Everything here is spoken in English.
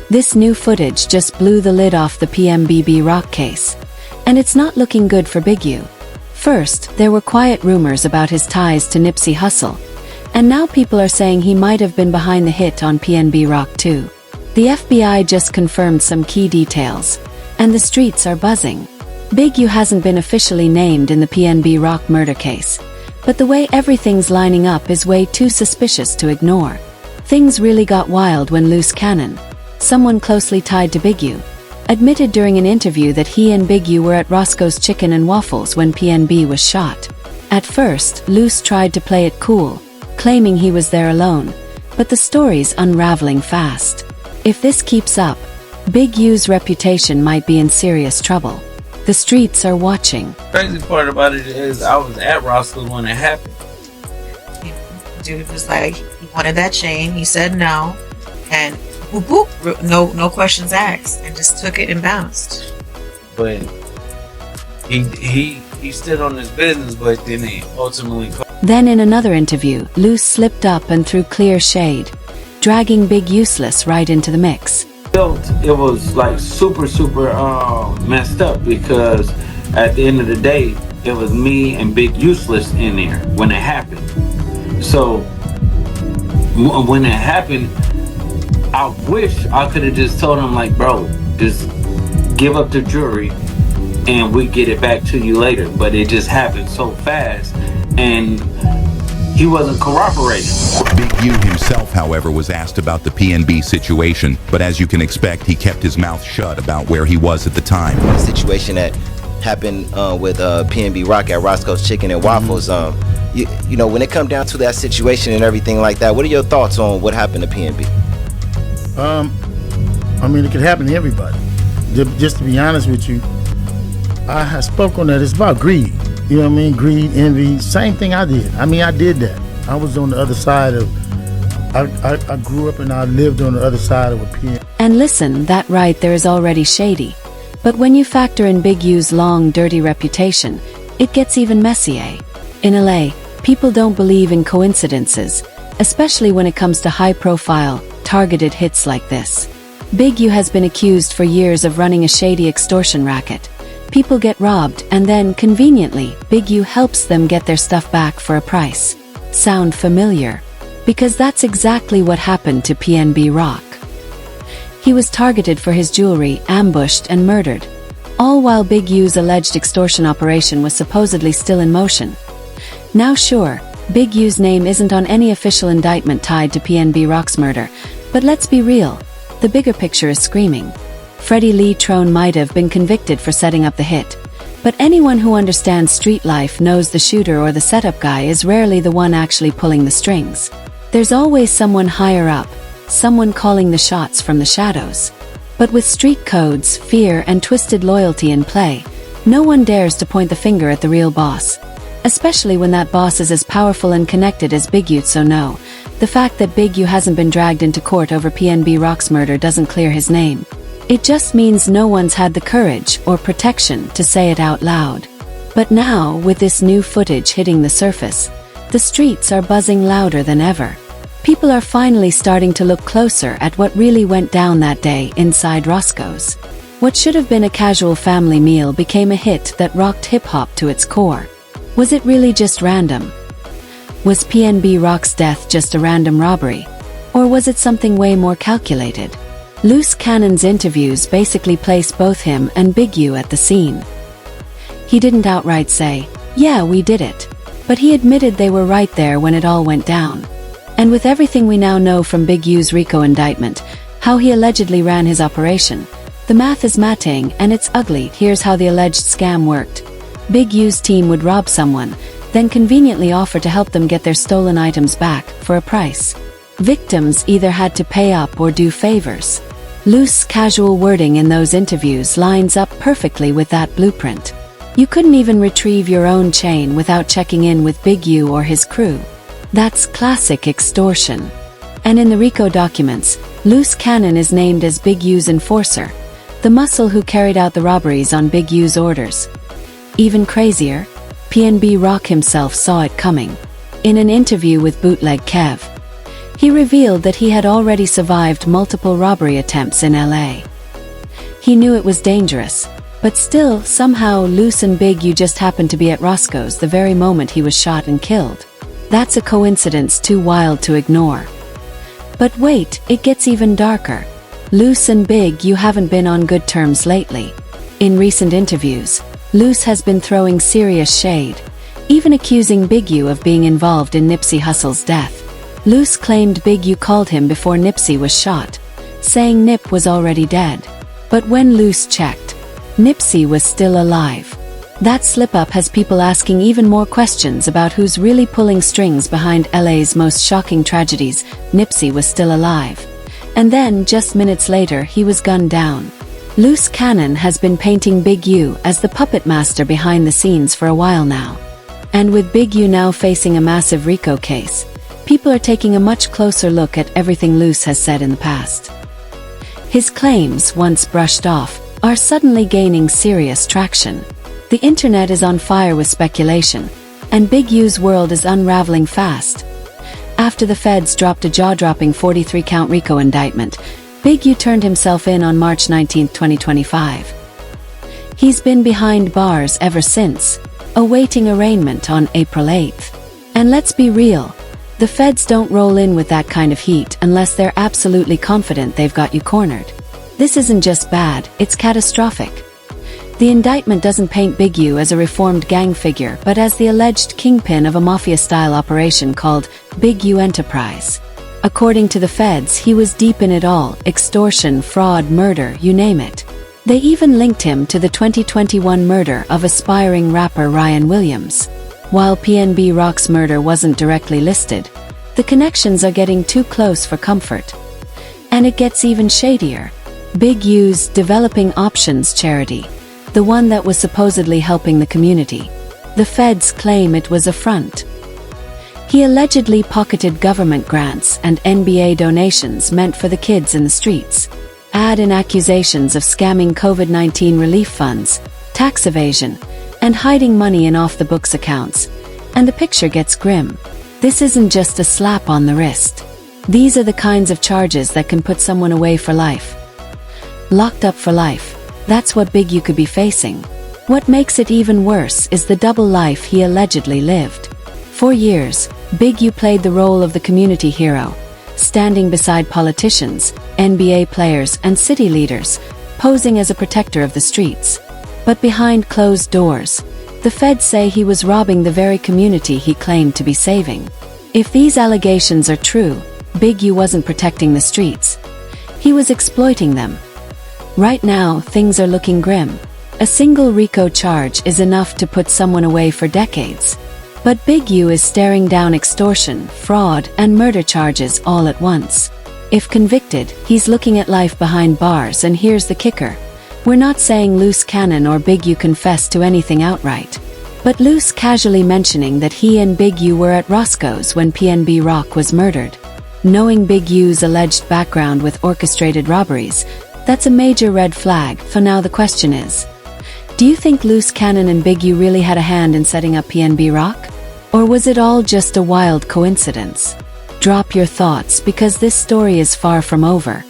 This new footage just blew the lid off the PnB rock case. And it's not looking good for Big U. First, there were quiet rumors about his ties to Nipsey Hussle. And now people are saying he might have been behind the hit on PnB Rock too. The FBI just confirmed some key details. And the streets are buzzing. Big U hasn't been officially named in the PnB Rock murder case. But the way everything's lining up is way too suspicious to ignore. Things really got wild when Loose Cannon, someone closely tied to Big U, admitted during an interview that he and Big U were at Roscoe's Chicken and Waffles when PnB was shot. At first, Loose tried to play it cool, claiming he was there alone, but the story's unraveling fast. If this keeps up, Big U's reputation might be in serious trouble. The streets are watching. Crazy part about it is I was at Roscoe when it happened. Dude was like, he wanted that chain. He said no, and whoop, whoop, no questions asked, and just took it and bounced. But he stood on his business, but then he ultimately. Then in another interview, Loose slipped up and threw clear shade, dragging Big Useless right into the mix. It was like super messed up because at the end of the day it was me and Big Useless in there when it happened. So when it happened, I wish I could have just told him like, bro, just give up the jewelry and we get it back to you later. But it just happened so fast and he wasn't cooperating. Big U himself, however, was asked about the PnB situation, but as you can expect, he kept his mouth shut about where he was at the time. The situation that happened with PnB Rock at Roscoe's Chicken and Waffles, you know, when it come down to that situation and everything like that, what are your thoughts on what happened to PnB? I mean, it could happen to everybody. Just to be honest with you, I have spoke on that. It's about greed. You know what I mean? Greed, envy, same thing I did. I mean, I did that. I was on the other side of, I grew up and I lived on the other side of a PnB. And listen, that right there is already shady. But when you factor in Big U's long, dirty reputation, it gets even messier. In LA, people don't believe in coincidences, especially when it comes to high-profile, targeted hits like this. Big U has been accused for years of running a shady extortion racket. People get robbed and then, conveniently, Big U helps them get their stuff back for a price. Sound familiar? Because that's exactly what happened to PnB Rock. He was targeted for his jewelry, ambushed and murdered. All while Big U's alleged extortion operation was supposedly still in motion. Now sure, Big U's name isn't on any official indictment tied to PnB Rock's murder, but let's be real, the bigger picture is screaming. Freddie Lee Trone might have been convicted for setting up the hit, but anyone who understands street life knows the shooter or the setup guy is rarely the one actually pulling the strings. There's always someone higher up, someone calling the shots from the shadows. But with street codes, fear, and twisted loyalty in play, no one dares to point the finger at the real boss. Especially when that boss is as powerful and connected as Big U. So no, the fact that Big U hasn't been dragged into court over PnB Rock's murder doesn't clear his name. It just means no one's had the courage or protection to say it out loud. But now, with this new footage hitting the surface, the streets are buzzing louder than ever. People are finally starting to look closer at what really went down that day inside Roscoe's. What should have been a casual family meal became a hit that rocked hip-hop to its core. Was it really just random? Was PnB Rock's death just a random robbery? Or was it something way more calculated? Loose Cannon's interviews basically place both him and Big U at the scene. He didn't outright say, "Yeah, we did it," but he admitted they were right there when it all went down. And with everything we now know from Big U's RICO indictment, how he allegedly ran his operation, the math is matting and it's ugly. Here's how the alleged scam worked. Big U's team would rob someone, then conveniently offer to help them get their stolen items back for a price. Victims either had to pay up or do favors. Loose, casual wording in those interviews lines up perfectly with that blueprint. You couldn't even retrieve your own chain without checking in with Big U or his crew. That's classic extortion. And in the RICO documents, Loose Cannon is named as Big U's enforcer, the muscle who carried out the robberies on Big U's orders. Even crazier, PnB Rock himself saw it coming. In an interview with Bootleg Kev, He revealed that he had already survived multiple robbery attempts in LA. He knew it was dangerous, but still, somehow, Luce and Big U just happened to be at Roscoe's the very moment he was shot and killed. That's a coincidence too wild to ignore. But wait, it gets even darker. Luce and Big U haven't been on good terms lately. In recent interviews, Luce has been throwing serious shade, even accusing Big U of being involved in Nipsey Hussle's death. Luce claimed Big U called him before Nipsey was shot, saying Nip was already dead. But when Luce checked, Nipsey was still alive. That slip-up has people asking even more questions about who's really pulling strings behind LA's most shocking tragedies. Nipsey was still alive. And then, just minutes later, he was gunned down. Loose Cannon has been painting Big U as the puppet master behind the scenes for a while now. And with Big U now facing a massive RICO case, people are taking a much closer look at everything Luce has said in the past. His claims, once brushed off, are suddenly gaining serious traction. The internet is on fire with speculation, and Big U's world is unraveling fast. After the feds dropped a jaw-dropping 43-count RICO indictment, Big U turned himself in on March 19, 2025. He's been behind bars ever since, awaiting arraignment on April 8th. And let's be real, the feds don't roll in with that kind of heat unless they're absolutely confident they've got you cornered. This isn't just bad, it's catastrophic. The indictment doesn't paint Big U as a reformed gang figure but as the alleged kingpin of a mafia-style operation called Big U Enterprise. According to the feds, he was deep in it all: extortion, fraud, murder, you name it. They even linked him to the 2021 murder of aspiring rapper Ryan Williams. While PnB Rock's murder wasn't directly listed, the connections are getting too close for comfort. And it gets even shadier. Big U's Developing Options charity, the one that was supposedly helping the community, the feds claim it was a front. He allegedly pocketed government grants and NBA donations meant for the kids in the streets. Add in accusations of scamming COVID-19 relief funds, tax evasion, and hiding money in off-the-books accounts, and the picture gets grim. This isn't just a slap on the wrist. These are the kinds of charges that can put someone away for life. Locked up for life. That's what Big U could be facing. What makes it even worse is the double life he allegedly lived. For years, Big U played the role of the community hero, standing beside politicians, NBA players, and city leaders, posing as a protector of the streets. But behind closed doors, the feds say he was robbing the very community he claimed to be saving. If these allegations are true, Big U wasn't protecting the streets. He was exploiting them. Right now, things are looking grim. A single RICO charge is enough to put someone away for decades. But Big U is staring down extortion, fraud, and murder charges all at once. If convicted, he's looking at life behind bars, and here's the kicker. We're not saying Loose Cannon or Big U confessed to anything outright. But Loose casually mentioning that he and Big U were at Roscoe's when PnB Rock was murdered. Knowing Big U's alleged background with orchestrated robberies, that's a major red flag. For now, the question is, do you think Loose Cannon and Big U really had a hand in setting up PnB Rock? Or was it all just a wild coincidence? Drop your thoughts because this story is far from over.